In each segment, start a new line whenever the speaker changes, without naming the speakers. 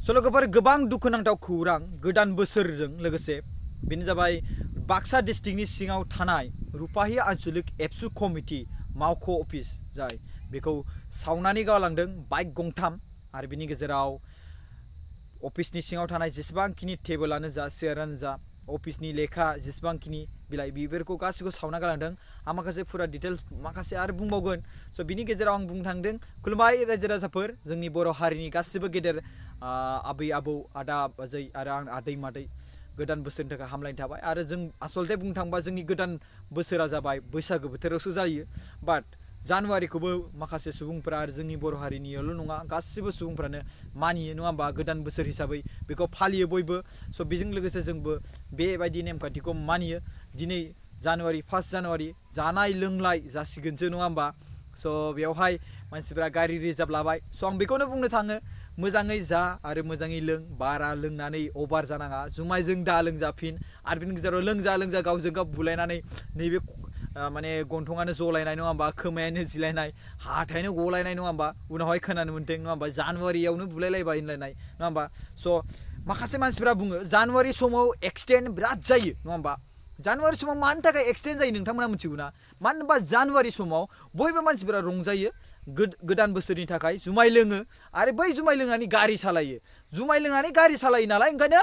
सल'गोफोर गोबां दुखुनांथाव खौरां गोदान बोसोरजों लोगोसे बेनो जाबाय बाक्सा डिस्ट्रिक्टनि सिङाव थानाय रुपाहि आन्चलिक एबसु कमिटि मावख' अफिस जाय बेखौ सावनानै गालांदों बाइक गंथाम आरो बिनि गेजेराव अफिसनि सिङाव थानाय जेसेबांखिनि टेबोलानो जा चेयारानो जा अफिसनि लेखा जेसेबांखिनि बिलाइ बेफोरखौ गासैखौ सावना गालांदों आं माखासे फुरा डिटेल्स माखासे आरो बुंबावगोन स' बिनि गेजेराव आं बुंनो थांदों खुलुमबाय रायजो राजाफोर जोंनि बर' हारिनि गासिबो गेदेर आबै आबौ आदा बाजै आरो आं आदै मादै गोदान बोसोरनि थाखाय हामलायनाय थाबाय आरो जों आसलथे बुंनो थाङोबा जोंनि गोदान बोसोरा जाबाय बैसागो बोथोरावसो जायो बाट जानुवारिखौबो माखासे सुबुंफोरा आरो जोंनि बर' हारिनियावल' नङा गासिबो सुबुंफ्रानो मानियो नङा होमबा गोदान बोसोर हिसाबै बेखौ फालियो बयबो स' बेजों लोगोसे जोंबो बेबायदि नेमखान्थिखौ मानियो दिनै जानुवारि 1 जानुवारि जानाय लोंनाय जासिगोनसो नङा होमबा स' बेवहाय मानसिफ्रा गारि रिजार्भ लाबाय स' आं बेखौनो बुंनो थाङो मोजाङै जा आरो मोजाङै लों बारा लोंनानै अभार जानाङा जुमायजों दा लोंजाफिन आरो बिनि गेजेराव लोंजा गावजों गाव बुलायनानै नैबे माने गन्थङानो जलायनाय नङा होमबा खोमायानो जिलायनाय हाथायानो गलायनाय नङा होमबा उनावहाय खोनानो मोनदों नङा होमबा जानुवारियावनो बुलायलायबाय होनलायनाय नङा होमबा स' माखासे मानसिफ्रा बुङो जानुवारि समाव एक्सिडेन्ट बिराद जायो नङा होमबा जानुवारि समाव मानि थाखाय एक्सिडेन्ट जायो नोंथांमोना मिथिगौ ना मानो होनबा जानुवारि समाव बयबो मानसिफोरा रंजायो गोदान बोसोरनि थाखाय जुमाय लोङो आरो बै जुमाय लोंनानै गारि सालायो जुमाय लोंनानै गारि सालायो नालाय ओंखायनो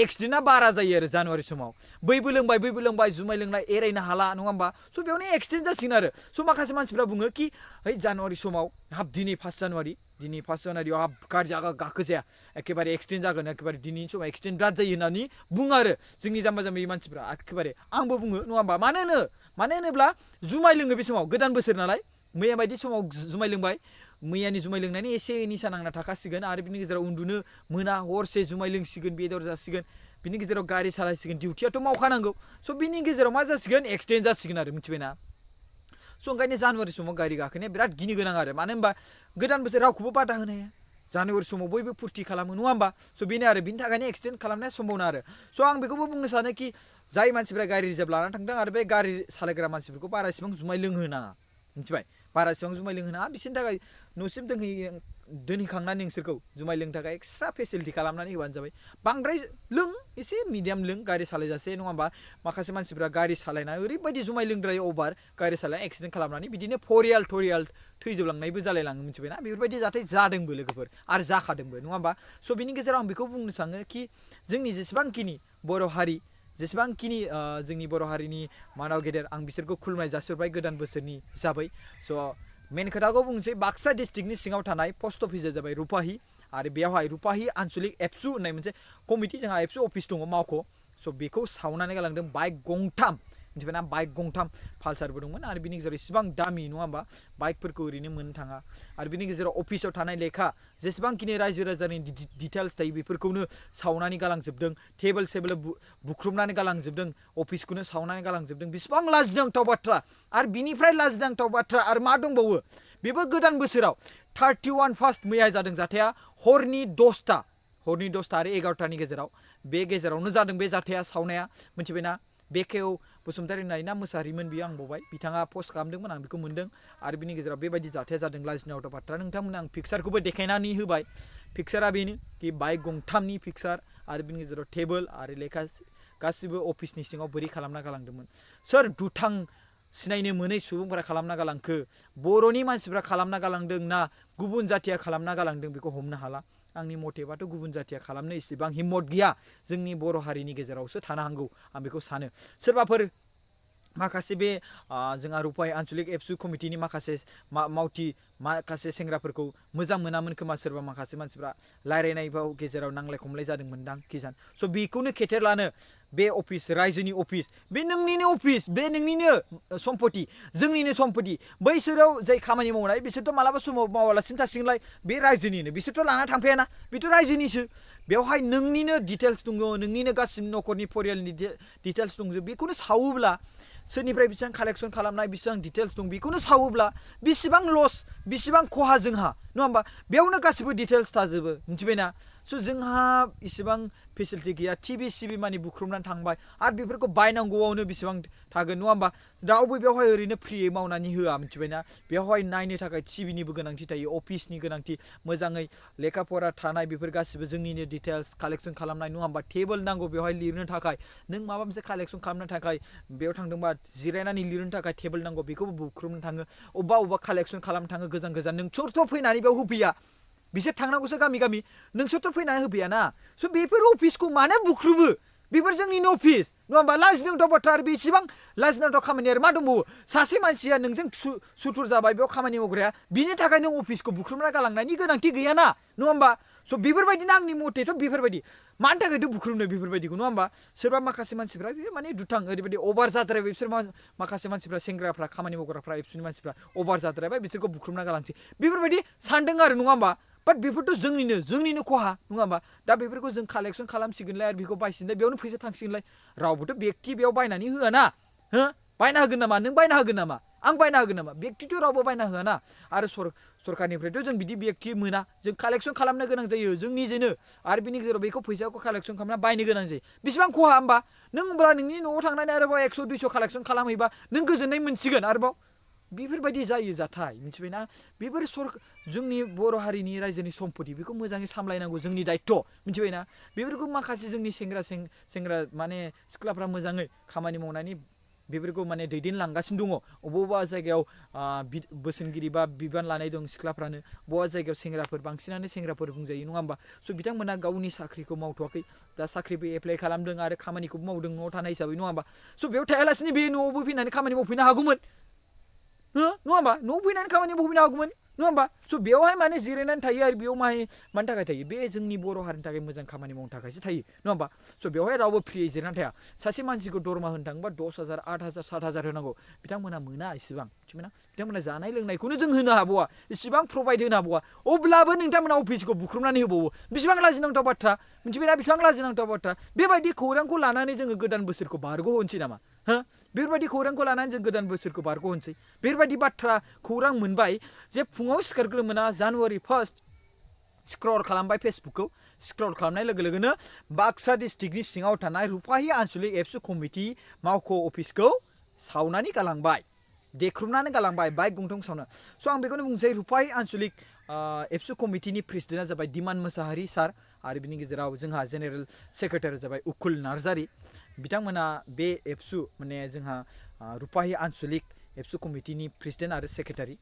एक्सिडेन्टआ बारा जायो आरो जानुवारि समाव बैबो लोंबाय जुमाय लोंनाय एरायनो हाला नङा होमबा स' बेयावनो एक्सिडेन्ट जासिगोन आरो स' माखासे मानसिफ्रा बुङो कि है जानुवारि समाव हाब दिनै 1 जानुवारियाव हाब गारि गाखोजाया एखेबारे एक्सिडेन्ट जागोन एखेबारे दिनैनि समाव एक्सिडेन्ट बिराद जायो होननानै बुङो आरो जोंनि जाम्बा जाम्बि मानसिफ्रा एखेबारे आंबो बुङो नङा होमबा मानो होनोब्ला जुमाय लोङो बे समाव गोदान बोसोर नालाय मैया बायदि समाव जुमाय लोंबाय मैयानि जुमाय लोंनानै एसे निसा नांना थाखासिगोन आरो बिनि गेजेराव उन्दुनो मोना हरसे जुमाय लोंसिगोन बेदर जासिगोन बिनि गेजेराव गारि सालायसिगोन डिउटियाथ' मावखानांगौ स' बिनि गेजेराव मा जासिगोन एक्सिडेन्ट जासिगोन आरो मिथिबायना स' ओंखायनो जानुवारि समाव गारि गाखोनाया बिराद गिनो गोनां आरो मानो होनबा गोदान बोसोर रावखौबो बादा होनो हाया जानुवारि समाव बयबो फुरथि खालामो नङा होमबा स' बेनो आरो बिनि थाखायनो एक्सिडेन्ट खालामनाया सम्भावना आरो स' आं बेखौबो बुंनो सानो कि जाय मानसिफ्रा गारि रिजार्भ लानानै थांदों आरो बे गारि सालायग्रा मानसिफोरखौ बारा इसेबां जुमाय लोंहोनाङा मिथिबाय बारा इसेबां जुमाय लोंहोनाङा बिसोरनि थाखाय न'सिम दोनहैखांनानै नोंसोरखौ जुमाय लोंनो थाखाय एक्सट्रा फेसिलिटि खालामनानै होबानो जाबाय बांद्राय लों एसे मिडियाम लों गारि सालायजासे नङा होमबा माखासे मानसिफ्रा गारि सालायनानै ओरैबायदि जुमाय लोंद्रायो अभार गारि सालायनानै एक्सिडेन्ट खालामनानै बिदिनो फरियाल थैजोबलांनायबो जालायलाङो मिथिबायना बेफोरबायदि जाथाय जादोंबो लोगोफोर आरो जाखादोंबो नङा होमबा स' बिनि गेजेराव आं बेखौ बुंनो सानो कि जोंनि जेसेबांखिनि बर' हारि जेसेबांखिनि जोंनि बर' हारिनि मानाव गेदेर आं बिसोरखौ खुलुमनाय जासिहरबाय गोदान बोसोरनि हिसाबै स' मेन खोथाखौ बुंसै बाक्सा डिस्ट्रिक्टनि सिङाव थानाय पस्ट अफिसा जाबाय रुपाहि आरो बेवहाय रुपाहि आन्चलिक एबसु होननाय मोनसे कमिटि जोंहा एबसु अफिस दङ मावख' स' बेखौ सावनानै गालांदों बाइक गंथाम मिथिबायना बाइक गंथाम पालसारबो दंमोन आरो बिनि गेजेराव इसिबां दामि नङा होमबा बाइकफोरखौ ओरैनो मोननो थाङा आरो बिनि गेजेराव अफिसाव थानाय लेखा जेसेबांखिनि रायजो राजानि डिटेल्स थायो बेफोरखौनो सावनानै गालांजोबदों टेबोल बुख्रुबनानै गालांजोबदों अफिसखौनो सावनानै गालांजोबदों बेसेबां लाजिनांथाव बाथ्रा आरो बिनिफ्राय लाजिनांथाव बाथ्रा आरो मा दंबावो बेबो गोदान बोसोराव 31 मैया जादों जाथाया हरनि 10ता आरो 11तानि गेजेराव बे गेजेरावनो जादों बे जाथाया सावनाया मिथिबायना बेखेव बसुमतारी ना मोसाहारिमोन बियो आं बावबाय बिथाङा पस्ट खालामदोंमोन आं बेखौ मोन्दों आरो बिनि गेजेराव बेबायदि जाथाया जादों लाजिनांथाव बाथ्रा नोंथांमोन आं पिक्सारखौबो देखायनानै होबाय पिक्सारा बेनो कि बाइक गंथामनि पिक्सार आरो बिनि गेजेराव टेबोल आरो लेखा गासिबो अफिसनि सिङाव बोरै खालामना गालांदोंमोन सोर दुथां सिनायनो मोनै सुबुंफोरा खालामना गालांखो बर'नि मानसिफ्रा खालामना गालांदों ना गुबुन जाथिया खालामना गालांदों बेखौ हमनो हाला आंनि मथेबाथ' गुबुन जाथिया खालामनो इसेबां हिम्मत गैया जोंनि बर' हारिनि गेजेरावसो थानो हागौ आं बेखौ सानो सोरबाफोर माखासे बे जोंहा रुपाहि आन्चलिक एबसु कमिटिनि माखासे माखासे सेंग्राफोरखौ मोजां मोनामोन खोमा सोरबा माखासे मानसिफ्रा रायलायनायबाव गेजेराव नांलाय खमलाय जादोंमोनदां किजान स' बेखौनो खेथेर लानो बे अफिस रायजोनि अफिस बे नोंनिनो अफिस बे नोंनिनो सम्पति जोंनिनो सम्पति बैसोराव जाय खामानि मावनाय बिसोरथ' मालाबा समाव मावालासिनो थासिगोनलाय बे रायजोनिनो बिसोरथ' लाना थांफायाना बेथ' रायजोनिसो बेवहाय नोंनिनो डिटेल्स दङ नोंनिनो गासिबो न'खरनि फरियालनि डिटेल्स दंजोब बेखौनो सावोब्ला सोरनिफ्राय बेसेबां कालेक्सन खालामनाय बेसेबां डिटेल्स दं बेखौनो सावोब्ला बेसेबां लस बेसेबां खहा जोंहा नङा होमबा बेयावनो गासिबो डिटेल्स थाजोबो मिथिबायना स' जोंहा इसेबां फेसिलिटि गैया टिभि सिभि मानि बुख्रुबनानै थांबाय आरो बेफोरखौ बायनांगौआवनो बेसेबां थागोन नङा होमबा रावबो बेवहाय ओरैनो फ्रियै मावनानै होआ मिथिबायना बेवहाय नायनो थाखाय टिभिनिबो गोनांथि थायो अफिसनि गोनांथि मोजाङै लेखा फरा थानाय बेफोर गासिबो जोंनिनो डिटेल्स कालेक्सन खालामनाय नङा होमबा टेबोल नांगौ बेवहाय लिरनो थाखाय नों माबा मोनसे कालेक्सन खालामनो थाखाय बेयाव थांदोंबा जिरायनानै लिरनो थाखाय टेबोल नांगौ बेखौबो बुख्रुबनो थाङो अबेबा कालेक्सन खालामनो थाङो गोजान गोजान नोंसोरथ' फैनानै बेयाव होफैया बिसोर थांनांगौसो गामि गामि नोंसोरथ' फैनानै होफैयाना स' बेफोर अफिसखौ मानो बुख्रुबो बेफोर जोंनिनो अफिस नङा होमबा लाजिनांथाव बाथ्रा आरो बेसेबां लाजिनांथाव खामानि आरो मा दंबावो सासे मानसिया नोंजों सुथुर जाबाय बेयाव खामानि मावग्राया बिनि थाखाय नों अफिसखौ बुख्रुबना गालांनायनि गोनांथि गैयाना नङा होमबा स' बेफोरबायदिनो आंनि मथेथ' बेफोरबायदि मानि थाखायथ' बुख्रुबनो बेफोरबायदिखौ नङा होमबा सोरबा माखासे मानसिफ्रा बे माने दुथां ओरैबायदि अभार जाद्रायबाय बिसोर माखासे मानसिफ्रा सेंग्राफ्रा खामानि मावग्राफ्रा एबसुनि मानसिफ्रा अभार जाद्रायबाय बिसोरखौ बुख्रुबना गालांसै बेफोरबायदि सानदों आरो नङा होमबा बाट बेफोरथ' जोंनिनो खहा नङा होमबा दा बेफोरखौ जों कालेक्सन खालामसिगोनलाय आरो बेखौ बायसिगोनलाय बेयावनो फैसा थांसिगोनलाय रावबोथ' बेक्ति बेयाव बायनानै होआ ना हो बायना होगोन नामा नों बायना होगोन नामा आं बायना होगोन नामा बेक्तिथ' रावबो बायना होआ ना आरो सरकारनिफ्रायथ' जों बिदि बेक्ति मोना जों कालेक्सन खालामनो गोनां जायो जों निजेनो आरो बिनि गेजेराव बेखौ फैसाखौ कालेक्सन खालामना बायनो गोनां जायो बेसेबां खहा होमबा नों होमब्ला नोंनि न'आव थांनानै आरोबाव 100 200 कालेक्सन खालामहैबा नों गोजोननाय मोनसिगोन आरोबाव बेफोरबायदि जायो जाथाय मिथिबायना बेफोर जोंनि बर' हारिनि रायजोनि सम्पति बेखौ मोजाङै सामलायनांगौ जोंनि दायित्व मिथिबायना बेफोरखौ माखासे जोंनि सेंग्रा माने सिख्लाफ्रा मोजाङै खामानि मावनानै बेफोरखौ माने दैदेनलांगासिनो दङ अबेबा जायगायाव बोसोनगिरि बा बिबान लानाय दं सिख्लाफ्रानो बबेबा जायगायाव सेंग्राफोर बांसिनानो सेंग्राफोर बुंजायो नङा होमबा स' बिथांमोना गावनि साख्रिखौ मावथ'वाखै दा साख्रिबो एप्लाइ खालामदों आरो खामानिखौबो मावदों न'आव थानाय हिसाबै नङा होमबा स' बेयाव थायालासिनो बे न'आवबो फैनानै खामानि मावफैनो हागौमोन नङा होमबा न'आव फैनानै खामानि मावफैनो हागौमोन नङा होमबा स' बेवहाय माने जिरायनानै थायो आरो बेयाव मानि थाखाय थायो बे जोंनि बर' हारिनि थाखाय मोजां खामानि मावनो थाखायसो थायो नङा होमबा स' बेवहाय रावबो फ्रियै जिरायनानै थाया सासे मानसिखौ दरमा होनो थाङोबा 10,000 8,000 7,000 होनांगौ बिथांमोना मोना इसेबां मिथिबायना बिथांमोना जानाय लोंनायखौनो जों होनो हाबावा इसेबां प्रभाइड होनो हाबावा अब्लाबो नोंथांमोना अफिसखौ बुख्रुबनानै होबावो बेसेबां लाजिनांथाव बाथ्रा मिथिबायना बेसेबां लाजिनांथाव बाथ्रा बेबायदि खौरांखौ लानानै जोङो गोदान बोसोरखौ बारग'होनोसै नामा हो बेफोरबायदि खौरांखौ लानानै जों गोदान बोसोरखौ बारग'होनोसै बेफोरबायदि बाथ्रा खौरां मोनबाय जे फुङाव सिखारग्रो मोना जानुवारि 1 स्क्रल खालामबाय फेसबुकखौ स्क्रल खालामनाय लोगो लोगोनो बाक्सा डिस्ट्रिक्टनि सिङाव थानाय रुपाहि आन्चलिक एबसु कमिटि मावख' अफिसखौ सावनानै गालांबाय देख्रुबनानै गालांबाय बाइक गंथाम सावना स' आं बेखौनो बुंसै रुपाहि आन्चलिक एबसु कमिटिनि प्रेसिडेन्टआ जाबाय दिमान मोसाहारि सार आरो बिनि गेजेराव जोंहा जेनेरेल सेक्रेटारि जाबाय उकुल नार्जारि बिथांमोना बे एबसु माने जोंहा रुपाहि आन्चलिक एबसु कमिटिनि प्रेसिडेन्ट आरो सेक्रेटारि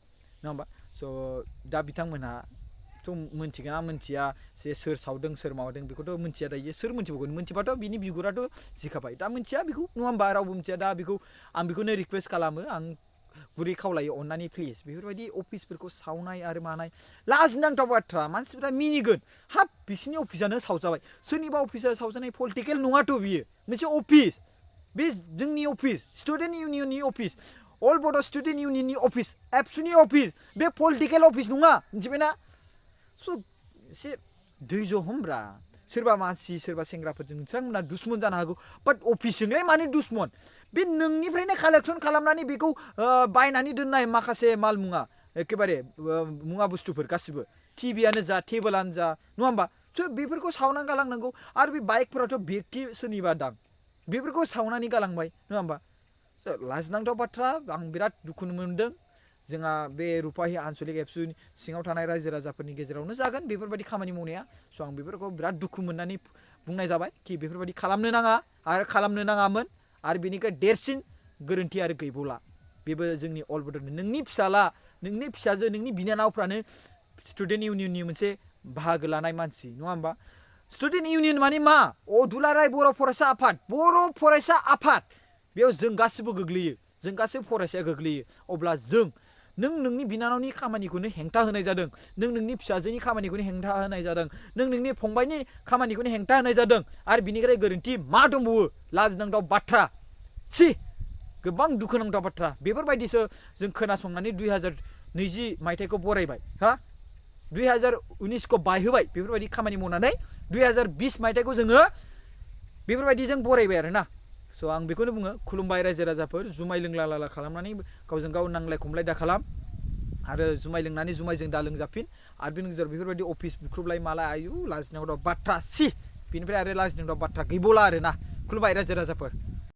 नङा होमबा स' दा बिथांमोनहा थ' मोनथिगोना मोनथिया जे सोर सावदों सोर मावदों बेखौथ' मोनथिया दायो सोर मोनथिबावगोन मोनथिबाथ' बिनि बिगुराथ' जिखाबाय दा मोनथिया बेखौ नङा होमबा रावबो मिथिया दा बेखौ आं बेखौनो रिकुवेस्ट खालामो आं गुरै खावलायो अननानै प्लिज बेफोरबायदि अफिसफोरखौ सावनाय आरो मानाय लाजिनांथाव बाथ्रा मानसिफ्रा मिनिगोन हाब बिसिनि अफिसानो सावजाबाय सोरनिबा अफिसा सावजानाय पलिटिकेल नङाथ' बियो मोनसे अफिस बे जोंनि अफिस स्टुडेन्ट इउनियननि अफिस अल बड' स्टुडेन्ट इउनियननि अफिस एबसुनि अफिस बे पलिटिकेल अफिस नङा मिथिबायना स' एसे दैज' हमब्रा सोरबा मानसि सोरबा सेंग्राफोरजों बिथांमोना दुश्मन जानो हागौ बाट अफिसजोंलाय मानो दुश्मन बे नोंनिफ्रायनो कालेक्सन खालामनानै बेखौ बायनानै दोननाय माखासे माल मुवा एखेबारे मुवा बुस्थुफोर गासिबो टिभियानो जा टेबोलानो जा नङा होमबा स' बेफोरखौ सावनानै गालांनांगौ आरो बे बाइकफोराथ' बेक्ति सोरनिबा दां बेफोरखौ सावनानै गालांबाय नङा होमबा लाजिनांथाव बाथ्रा आं बिराद दुखु मोनदों जोंहा बे रुपाहि आन्चलिक एबसुनि सिङाव थानाय रायजो राजाफोरनि गेजेरावनो जागोन बेफोरबायदि खामानि मावनाया स' आं बेफोरखौ बिराद दुखु मोननानै बुंनाय जाबाय कि बेफोरबायदि खालामनो नाङा आरो खालामनो नाङामोन आरो बेनिफ्राय देरसिन गोरोन्थि आरो गैबावला बेबो जोंनि अल बड'नि नोंनि फिसाला नोंनि फिसाजो नोंनि बिनानावफ्रानो स्टुडेन्ट इउनियननि मोनसे बाहागो लानाय मानसि नङा होमबा स्टुडेन्ट इउनियन माने मा दुलाराय बर' फरायसा आफाद बेयाव जों गासिबो गोग्लैयो जों गासिबो फरायसाया गोग्लैयो अब्ला नों नोंनि बिनानावनि खामानिखौनो हेंथा होनाय जादों नों नोंनि फिसाजोनि खामानिखौनो हेंथा होनाय जादों नों नोंनि फंबायनि खामानिखौनो हेंथा होनाय जादों आरो बिनिफ्राय गोरोन्थि मा दंबावो लाजिनांथाव बाथ्रा गोबां दुखुनांथाव बाथ्रा बेफोरबायदिसो जों खोनासंनानै 2020 मायथाइखौ बरायबाय 2019खौ बायहोबाय बेफोरबायदि खामानि मावनानै 2020 मायथाइखौ जोङो बेफोरबायदि जों बरायबाय आरोना स' आं बेखौनो बुङो खुलुमबाय रायजो राजाफोर जुमाय लोंला लाला खालामनानै गावजों गाव नांलाय खमलाय दा खालाम आरो जुमाय लोंनानै जुमायजों दा लोंजाफिन आरो बेनि गेजेराव बेफोरबायदि अफिस बुख्रुबलाय मालाय आयु लाजिनांगौ बाथ्रा सि बेनिफ्राय आरो लाजिनांगौ बाथ्रा गैबावला आरोना खुलुमबाय रायजो राजाफोर